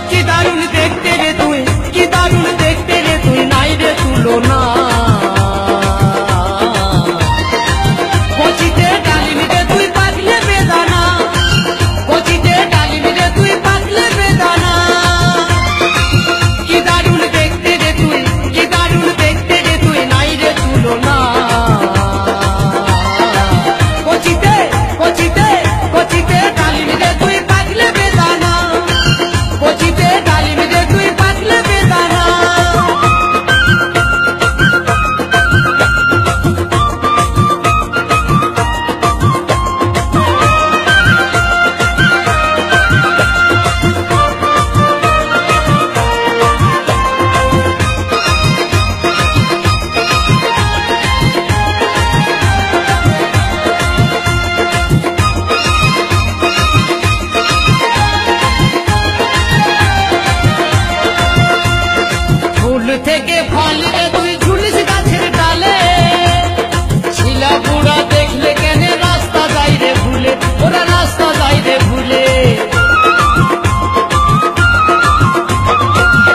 কি দারুণ দেখতে রে তুই, কি দারুণ দেখতে রে তুই, নাই রে তুলনা। কচিতে ডালিম রে তুই পাকলে বেদানা, কচিতে ডালিম রে তুই পাকলে বেদানা। কি দারুণ দেখতে রে তুই, কি দারুণ দেখতে রে তুই, নাই রে তুলনা। কচিতে কচিতে কচিতে ডালিম রে তুই পাকলে বেদানা, কচিতে ডালিম রে তুই পাকলে বেদানা। ফুল থেকে ফল রে তুই ঝুলিস গাছের ডালে, ছিলা বুড়া দেখলে কেন রাস্তা যাই রে ভুলে, ওরা রাস্তা যাই রে ভুলে।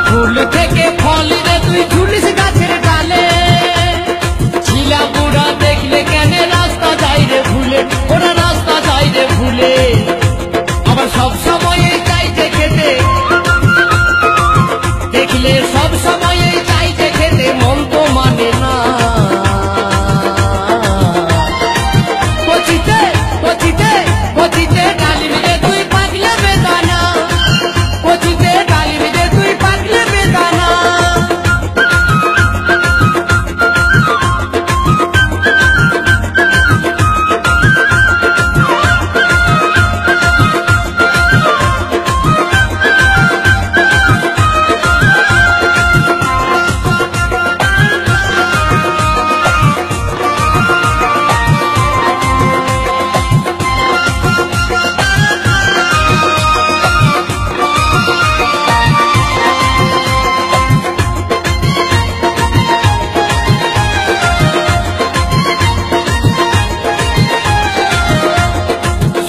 ফুল থেকে ফল রে তুই ঝুলিস গাছের ডালে, ছিলা বুড়া দেখলে কেন রাস্তা যাই রে ভুলে, ওরা রাস্তা যাই রে ভুলে। আবার সব সময় চাইছে খেতে, দেখলে সব সময় চাইছে খেতে, মন তো মানে না। কচিতে কচিতে কচিতে ডালিম রে তুই পাকলে বেদানা, কচিতে ডালিম রে তুই পাকলে বেদানা।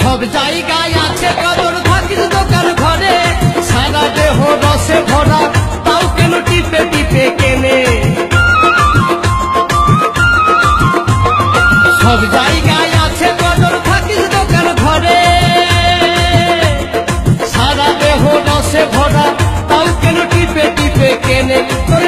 সব জায়গায় আছে কদর, থাকিস দোকান ঘরে, সারা দেহ রসে ভরা, তাও কেন টিপে টিপে কেনে। সব জায়গায় আছে কদর, থাকিস দোকান ঘরে, সারা দেহ রসে ভরা, তাও কেন টিপে টিপে কেনে। তোর